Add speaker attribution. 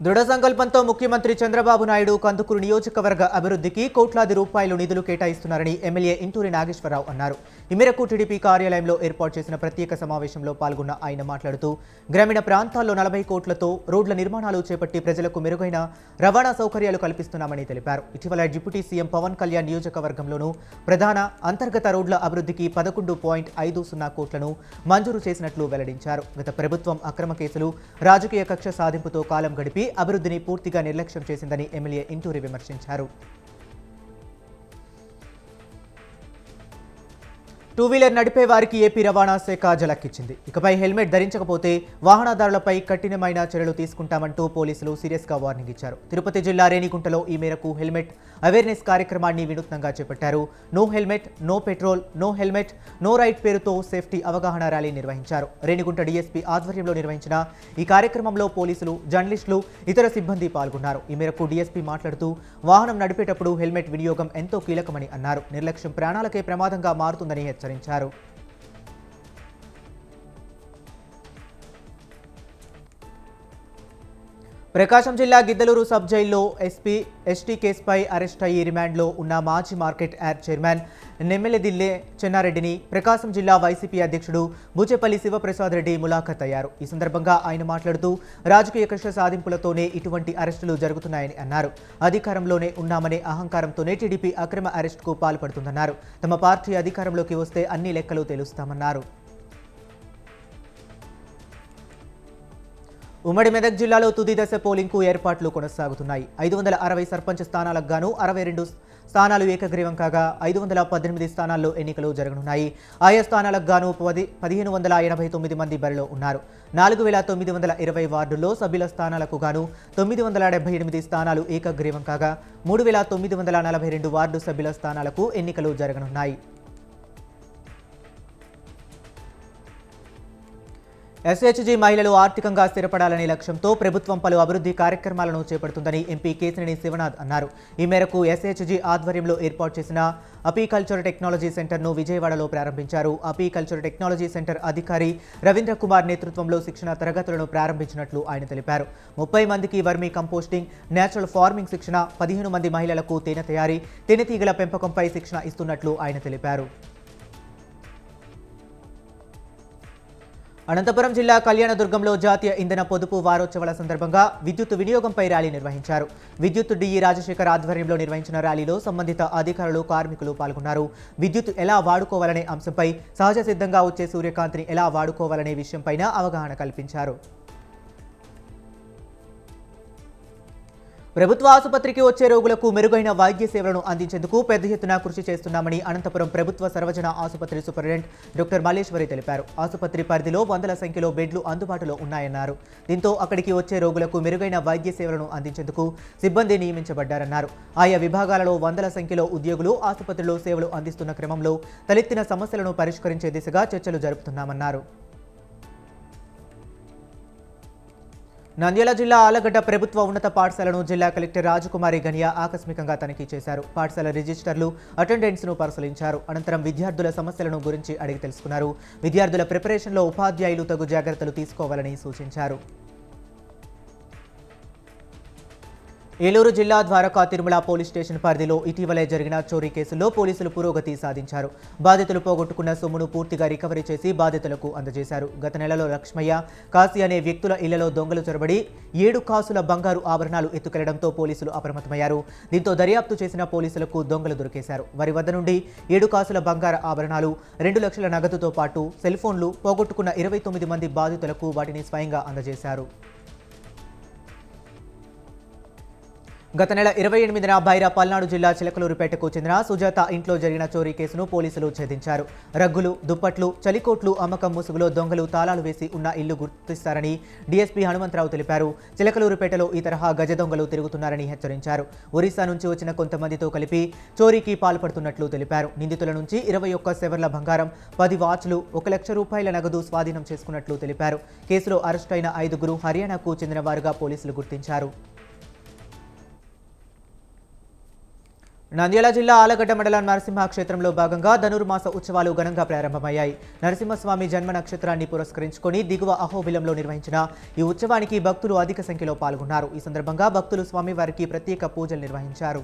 Speaker 1: దృఢ సంకల్పంతో ముఖ్యమంత్రి చంద్రబాబు నాయుడు కందుకూరు నియోజకవర్గ అభివృద్ధికి కోట్లాది రూపాయలు నిధులు కేటాయిస్తున్నారని ఎమ్మెల్యే ఇంటూరి నాగేశ్వరరావు అన్నారు. ఈ మేరకు టీడీపీ కార్యాలయంలో ఏర్పాటు చేసిన ప్రత్యేక సమావేశంలో పాల్గొన్న ఆయన మాట్లాడుతూ గ్రామీణ ప్రాంతాల్లో 40 కోట్లతో రోడ్ల నిర్మాణాలు చేపట్టి ప్రజలకు మెరుగైన రవాణా సౌకర్యాలు కల్పిస్తున్నామని తెలిపారు. ఇటీవల డిప్యూటీ సీఎం పవన్ కళ్యాణ్ నియోజకవర్గంలోనూ ప్రధాన అంతర్గత రోడ్ల అభివృద్ధికి 11.50 కోట్లను మంజూరు చేసినట్లు వెల్లడించారు. గత ప్రభుత్వం అక్రమ కేసులు, రాజకీయ కక్ష సాధింపుతో కాలం గడిపి అభివృద్ధిని పూర్తిగా నిర్లక్ష్యం చేసిందని ఎమ్మెల్యే ఇంటూరి విమర్శించారు. టూ వీలర్ నడిపే వారికి ఏపీ రవాణా శాఖ జలక్కిచ్చింది. ఇకపై హెల్మెట్ ధరించకపోతే వాహనదారులపై కఠినమైన చర్యలు తీసుకుంటామంటూ పోలీసులు సీరియస్గా వార్నింగ్ ఇచ్చారు. తిరుపతి జిల్లా రేణిగుంటలో ఈ మేరకు హెల్మెట్ అవేర్నెస్ కార్యక్రమాన్ని వినూత్నంగా చేపట్టారు. No helmet, no petrol, no helmet, no right పేరుతో సేఫ్టీ అవగాహన ర్యాలీ నిర్వహించారు. రేణిగుంట డీఎస్పీ ఆధ్వర్యంలో నిర్వహించిన ఈ కార్యక్రమంలో పోలీసులు, జర్నలిస్టులు, ఇతర సిబ్బంది పాల్గొన్నారు. ఈ మేరకు డీఎస్పీ మాట్లాడుతూ వాహనం నడిపేటప్పుడు హెల్మెట్ వినియోగం ఎంతో కీలకమని అన్నారు. నిర్లక్ష్యం ప్రాణాలకే ప్రమాదంగా మారుతుందని హెచ్చరించారు. ప్రకాశం జిల్లా గిద్దలూరు సబ్ జైల్లో ఎస్పీ ఎస్టీ కేసుపై అరెస్ట్ అయ్యి రిమాండ్లో ఉన్న మాజీ మార్కెట్ యార్డ్ చైర్మన్ నెమ్మెలదిల్లే చెన్నారెడ్డిని ప్రకాశం జిల్లా వైసీపీ అధ్యక్షుడు బూచేపల్లి శివప్రసాద్ రెడ్డి ములాఖత్ అయ్యారు. ఈ సందర్భంగా ఆయన మాట్లాడుతూ రాజకీయ కక్ష సాధింపులతోనే ఇటువంటి అరెస్టులు జరుగుతున్నాయని అన్నారు. అధికారంలోనే ఉన్నామనే అహంకారంతోనే టీడీపీ అక్రమ అరెస్టుకు పాల్పడుతుందన్నారు. తమ పార్టీ అధికారంలోకి వస్తే అన్ని లెక్కలు తెలుస్తామన్నారు. ఉమ్మడి మెదక్ జిల్లాలో తుది దశ పోలింగ్కు ఏర్పాట్లు కొనసాగుతున్నాయి. 560 సర్పంచ్ స్థానాలకు గాను 62 స్థానాలు ఏకగ్రీవం కాగా 518 స్థానాల్లో ఎన్నికలు జరగనున్నాయి. ఆయా స్థానాలకు గాను 1589 మంది బరిలో ఉన్నారు. 4920 వార్డుల్లో సభ్యుల స్థానాలకు గాను 978 స్థానాలు ఏకగ్రీవం కాగా 3942 వార్డు సభ్యుల స్థానాలకు ఎన్నికలు జరగనున్నాయి. ఎస్హెచ్జీ మహిళలు ఆర్థికంగా స్థిరపడాలనే లక్ష్యంతో ప్రభుత్వం పలు అభివృద్ధి కార్యక్రమాలను చేపడుతుందని ఎంపీ కేశినేని శివనాథ్ అన్నారు. ఈ మేరకు ఎస్హెచ్జీ ఆధ్వర్యంలో ఏర్పాటు చేసిన అపీకల్చర్ టెక్నాలజీ సెంటర్ను విజయవాడలో ప్రారంభించారు. అపీకల్చర్ టెక్నాలజీ సెంటర్ అధికారి రవీంద్ర కుమార్ నేతృత్వంలో శిక్షణ తరగతులను ప్రారంభించినట్లు ఆయన తెలిపారు. 30 మందికి వర్మీ కంపోస్టింగ్, నేచురల్ ఫార్మింగ్ శిక్షణ, 15 మంది మహిళలకు తేనె తయారీ, తేనెటీగల పెంపకంపై శిక్షణ ఇస్తున్నట్లు ఆయన తెలిపారు. అనంతపురం జిల్లా కళ్యాణదుర్గంలో జాతీయ ఇంధన పొదుపు వారోత్సవాల సందర్భంగా విద్యుత్ వినియోగంపై ర్యాలీ నిర్వహించారు. విద్యుత్ డిఈ రాజశేఖర్ ఆధ్వర్యంలో నిర్వహించిన ర్యాలీలో సంబంధిత అధికారులు, కార్మికులు పాల్గొన్నారు. విద్యుత్ ఎలా వాడుకోవాలనే అంశంపై, సహజ సిద్ధంగా వచ్చే సూర్యకాంతిని ఎలా వాడుకోవాలనే విషయంపైన అవగాహన కల్పించారు. ప్రభుత్వ ఆసుపత్రికి వచ్చే రోగులకు మెరుగైన వైద్య సేవలను అందించేందుకు పెద్ద ఎత్తున కృషి చేస్తున్నామని అనంతపురం ప్రభుత్వ సర్వజన ఆసుపత్రి సూపరింటెండెంట్ డాక్టర్ మల్లేశ్వరి తెలిపారు. ఆసుపత్రి పరిధిలో వందల సంఖ్యలో బెడ్లు అందుబాటులో ఉన్నాయన్నారు. దీంతో అక్కడికి వచ్చే రోగులకు మెరుగైన వైద్య సేవలను అందించేందుకు సిబ్బంది నియమించబడ్డారన్నారు. ఆయా విభాగాలలో వందల సంఖ్యలో ఉద్యోగులు ఆసుపత్రిలో సేవలు అందిస్తున్న క్రమంలో తలెత్తిన సమస్యలను పరిష్కరించే దిశగా చర్చలు జరుపుతున్నామన్నారు. నంద్యాల జిల్లా ఆలగడ్డ ప్రభుత్వ ఉన్నత పాఠశాలను జిల్లా కలెక్టర్ రాజకుమారి గనియా ఆకస్మికంగా తనిఖీ చేశారు. పాఠశాల రిజిస్టర్లు, అటెండెన్స్ను పరిశీలించారు. అనంతరం విద్యార్థుల సమస్యలను గురించి అడిగి తెలుసుకున్నారు. విద్యార్థుల ప్రిపరేషన్లో ఉపాధ్యాయులు తగు జాగ్రత్తలు తీసుకోవాలని సూచించారు. ఏలూరు జిల్లా ద్వారకా తిరుమల పోలీస్ స్టేషన్ పరిధిలో ఇటీవలే జరిగిన చోరీ కేసులో పోలీసులు పురోగతి సాధించారు. బాధితులు పోగొట్టుకున్న సొమ్మును పూర్తిగా రికవరీ చేసి బాధితులకు అందజేశారు. గత నెలలో లక్ష్మయ్య, కాశీ అనే వ్యక్తుల ఇళ్లలో దొంగలు చొరబడి 7 కాసుల బంగారు ఆభరణాలు ఎత్తుకెళ్లడంతో పోలీసులు అప్రమత్తమయ్యారు. దీంతో దర్యాప్తు చేసిన పోలీసులకు దొంగలు దొరికేశారు. వారి వద్ద నుండి 7 కాసుల బంగారు ఆభరణాలు, 2 లక్షల నగదుతో పాటు సెల్ ఫోన్లు, పోగొట్టుకున్న 29 మంది బాధితులకు వాటిని స్వయంగా అందజేశారు. గత నెల 28న బైరా పల్నాడు జిల్లా చిలకలూరుపేటకు చెందిన సుజాత ఇంట్లో జరిగిన చోరీ కేసును పోలీసులు ఛేదించారు. రగ్గులు, దుప్పట్లు, చలికోట్లు అమ్మకం ముసుగులో దొంగలు తాళాలు వేసి ఉన్న ఇల్లు గుర్తిస్తారని డీఎస్పీ హనుమంతరావు తెలిపారు. చిలకలూరుపేటలో ఈ తరహా గజ దొంగలు తిరుగుతున్నారని హెచ్చరించారు. ఒరిస్సా నుంచి వచ్చిన కొంతమందితో కలిపి చోరీకి పాల్పడుతున్నట్లు తెలిపారు. నిందితుల నుంచి 21 సెవర్ల బంగారం, 10 వాచ్లు, 1 లక్ష రూపాయల నగదు స్వాధీనం చేసుకున్నట్లు తెలిపారు. కేసులో అరెస్టైన 5గురు హర్యానాకు చెందిన వారుగా పోలీసులు గుర్తించారు. నంద్యాల జిల్లా ఆలగడ్డ మండలం నరసింహ క్షేత్రంలో భాగంగా ధనుర్మాస ఉత్సవాలు ఘనంగా ప్రారంభమయ్యాయి. నరసింహస్వామి జన్మ నక్షత్రాన్ని పురస్కరించుకొని దిగువ అహోబిలంలో నిర్వహించిన ఈ ఉత్సవానికి భక్తులు అధిక సంఖ్యలో పాల్గొన్నారు. ఈ సందర్భంగా భక్తులు స్వామివారికి ప్రత్యేక పూజలు నిర్వహించారు.